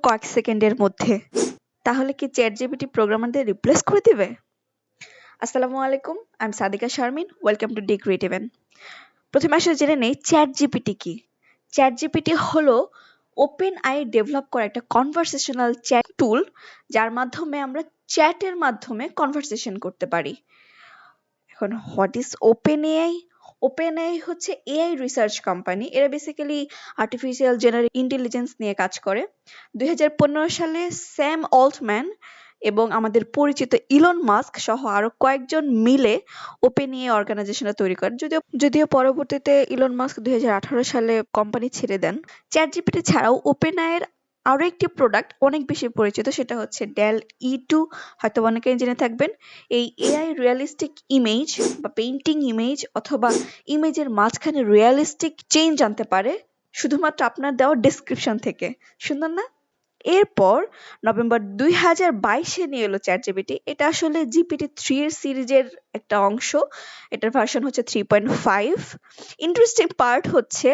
কয়েক সেকেন্ডের মধ্যে। তাহলে কি চ্যাটজিপিটি প্রোগ্রামারদের রিপ্লেস করে দিবে? আসসালামু আলাইকুম, আমি সাদিকা শারমিন। ওয়েলকাম টু ডিক্রিয়েটিভেন। প্রথমে আসলে জেনে নেই চ্যাটজিপিটি কি। চ্যাটজিপিটি হলো ওপেন আই ডেভেলপ করা একটা কনভারসেশনাল চ্যাট টুল, যার মাধ্যমে আমরা চ্যাটের মাধ্যমে কনভারসেশন করতে পারি। এখন what is open AI? Open AI হচ্ছে এআই রিসার্চ কোম্পানি। এরা বেসিক্যালি আর্টিফিশিয়াল জেনারেল ইন্টেলিজেন্স নিয়ে কাজ করে। 2015 সালে স্যাম অল্টম্যান এবং আমাদের পরিচিত ইলন মাস্ক সহ আরো কয়েকজন মিলে ওপেন এআই অর্গানাইজেশনটা তৈরি করেন। যদিও পরবর্তীতে ইলন মাস্ক 2018 সালে কোম্পানি ছেড়ে দেন। চ্যাটজিপিটি ছাড়াও ওপেন এআই আরো একটি প্রোডাক্ট অনেক বেশি পরিচিত, সেটা হচ্ছে ডেল E2। হয়তো অনেকেই জেনে থাকবেন। এই এআই রিয়েলিস্টিক ইমেজ বা পেইন্টিং ইমেজ অথবা ইমেজের মাঝখানে রিয়েলিস্টিক চেঞ্জ আনতে পারে শুধুমাত্র আপনার দেওয়া ডেসক্রিপশন থেকে। সুন্দর না? এরপর নভেম্বর 2022-এ নিয়ে এলো চ্যাটজিপিটি। এটা আসলে GPT-3 এর সিরিজের একটা অংশ। এটার ভার্সন হচ্ছে 3.5। ইন্টারেস্টিং পার্ট হচ্ছে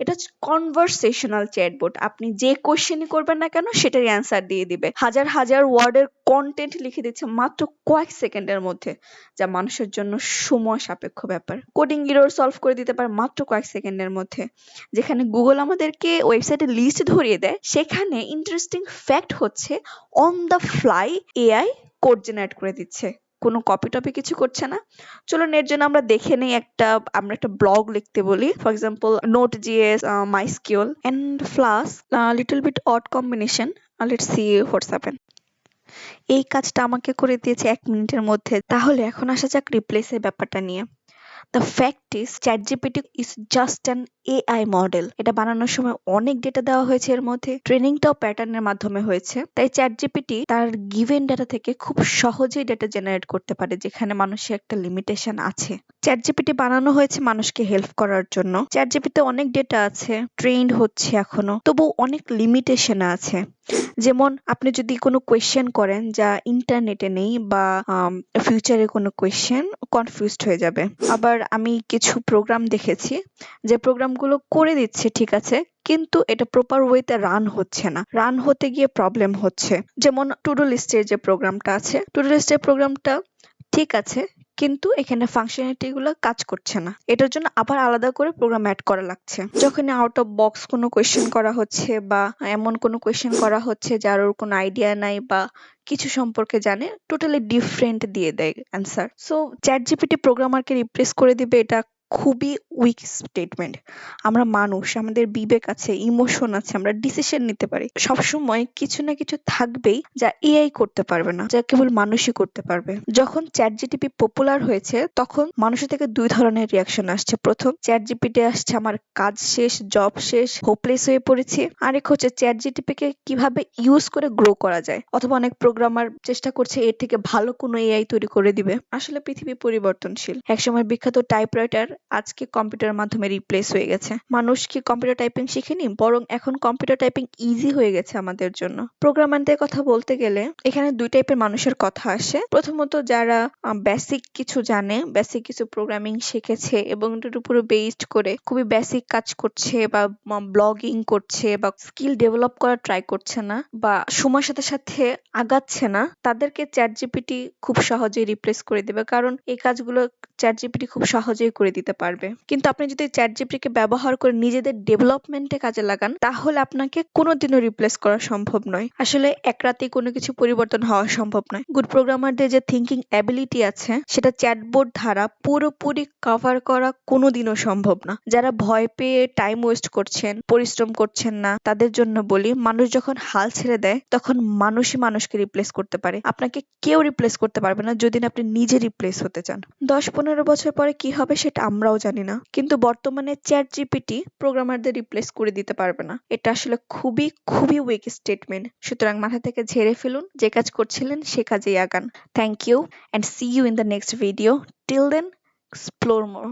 এটা কনভারসেশনাল চ্যাটবট। আপনি যে কোশ্চেনই করবেন না কেন সেটারই অ্যান্সার দিয়ে দিবে। হাজার হাজার ওয়ার্ডের কন্টেন্ট লিখে দিচ্ছে মাত্র কয়েক সেকেন্ডের মধ্যে, যা মানুষের জন্য সময় সাপেক্ষ ব্যাপার। কোডিং এরর সলভ করে দিতে পারে মাত্র কয়েক সেকেন্ডের মধ্যে। যেখানে গুগল আমাদেরকে ওয়েবসাইটে লিস্ট ধরিয়ে দেয়, সেখানে ইন্টারেস্টিং ফ্যাক্ট হচ্ছে on the fly AI code generate করে দিচ্ছে, কোনো কপি টপি কিছু করছে না। চলুন এর জন্য আমরা দেখে নেই আমরা একটা ব্লগ লিখতে বলি। For example Node.js, MySQL and Flask, little bit odd combination. Let's see what's happen. এই কাজটা আমাকে করে দিয়েছে 1 মিনিটের মধ্যে। তাহলে এখন আসা যাক রিপ্লেসের ব্যাপারটা নিয়ে। The fact is ChatGPT is just an AI model. এটা বানানোর সময় অনেক ডেটা দেওয়া হয়েছে, এর মধ্যে ট্রেনিংটাও প্যাটার্নের মাধ্যমে হয়েছে। তাই ChatGPT তার গিভেন ডেটা থেকে খুব সহজেই ডেটা জেনারেট করতে পারে, যেখানে মানুষের একটা লিমিটেশন আছে। ChatGPT বানানো হয়েছে মানুষকে হেল্প করার জন্য। ChatGPT অনেক ডেটা আছে, ট্রেন্ড হচ্ছে এখনো, তবু অনেক লিমিটেশন আছে। যেমন আপনি যদি কোনো কোয়েশ্চেন করেন যা ইন্টারনেটে নেই বা ফিউচারে কোনো কোয়েশ্চেন, কনফিউজড হয়ে যাবে। আবার আমি কিছু প্রোগ্রাম দেখেছি যে প্রোগ্রামগুলো করে দিচ্ছে ঠিক আছে, কিন্তু এটা প্রপার ওয়েতে রান হচ্ছে না, রান হতে গিয়ে প্রবলেম হচ্ছে। যেমন টু-ডু লিস্টের যে প্রোগ্রামটা আছে, টু-ডু লিস্টের প্রোগ্রামটা ঠিক আছে, কিন্তু এখানে ফাংশনালিটি গুলো কাজ করছে না। এটার জন্য আবার আলাদা করে প্রোগ্রাম অ্যাড করা লাগছে। যখন আউট অফ বক্স কোনো কোয়েশ্চেন করা হচ্ছে বা এমন কোনো কোয়েশ্চেন করা হচ্ছে যার ওর কোনো আইডিয়া নাই বা কিছু সম্পর্কে জানে, টোটালি ডিফারেন্ট দিয়ে দেয় অ্যান্সার। সো চ্যাটজিপিটি প্রোগ্রামারকে রিপ্লেস করে দিবে, এটা খুবই উইক স্টেটমেন্ট। আমরা মানুষ, আমাদের বিবেক আছে, ইমোশন আছে, আমরা ডিসিশন নিতে পারি। সবসময় কিছু না কিছু থাকবেই যা এআই করতে পারবে না, যা কেবল মানুষই করতে পারবে। যখন চ্যাটজিপিটি পপুলার হয়েছে তখন মানুষের থেকে 2 ধরনের রিয়াকশন আসছে। প্রথম, চ্যাটজিপিটি আসছে আমার কাজ শেষ, জব শেষ, হোপলেস হয়ে পড়েছি। আরেক হচ্ছে চ্যাটজিপিটি কে কিভাবে ইউজ করে গ্রো করা যায়, অথবা অনেক প্রোগ্রামার চেষ্টা করছে এর থেকে ভালো কোনো এআই তৈরি করে দিবে। আসলে পৃথিবী পরিবর্তনশীল। একসময় বিখ্যাত টাইপরাইটার আজকে কম্পিউটারের মাধ্যমে রিপ্লেস হয়ে গেছে। মানুষ কি কম্পিউটার টাইপিং শিখেনি, বরং এখন কম্পিউটার টাইপিং ইজি হয়ে গেছে আমাদের জন্য। প্রোগ্রামারদের কথা বলতে গেলে এখানে 2 টাইপের মানুষের কথা আসে। প্রথমত যারা বেসিক কিছু জানে, বেসিক কিছু প্রোগ্রামিং শিখেছে এবং এটার উপরে বেসড করে খুবই বেসিক কাজ করছে বা ব্লগিং করছে বা স্কিল ডেভেলপ করার ট্রাই করছে না বা সময়ের সাথে সাথে আগাচ্ছে না, তাদেরকে চ্যাটজিপিটি খুব সহজেই রিপ্লেস করে দেবে, কারণ এই কাজগুলো চ্যাটজিপিটি খুব সহজেই করে দিতে পারবে। কিন্তু আপনি যদি চ্যাটজিপিটিকে ব্যবহার করে নিজেদের ডেভেলপমেন্টে কাজে লাগান, তাহলে আপনাকে কোনোদিনও রিপ্লেস করা সম্ভব নয়। আসলে এক রাতেই কোনো কিছু পরিবর্তন হওয়া সম্ভব নয়। গুড প্রোগ্রামারদের যে থিঙ্কিং অ্যাবিলিটি আছে, সেটা চ্যাটবট দ্বারা পুরোপুরি কভার করা কোনোদিনও সম্ভব না। যারা ভয় পেয়ে টাইম ওয়েস্ট করছেন, পরিশ্রম করছেন না, তাদের জন্য বলি, মানুষ যখন হাল ছেড়ে দেয় তখন মানুষই মানুষকে রিপ্লেস করতে পারে। আপনাকে কেউ রিপ্লেস করতে পারবে না যদি আপনি নিজে রিপ্লেস হতে চান। 10-15 বছর পরে কি হবে সেটা আমরাও জানি না, কিন্তু বর্তমানে চ্যাটজিপিটি প্রোগ্রামারদের রিপ্লেস করে দিতে পারবে না। এটা আসলে খুবই খুবই উইক স্টেটমেন্ট। সুতরাং মাথা থেকে ঝেড়ে ফেলুন, যে কাজ করছিলেন সে কাজেই আগান। Thank you and see you in the next video. Till then, explore more.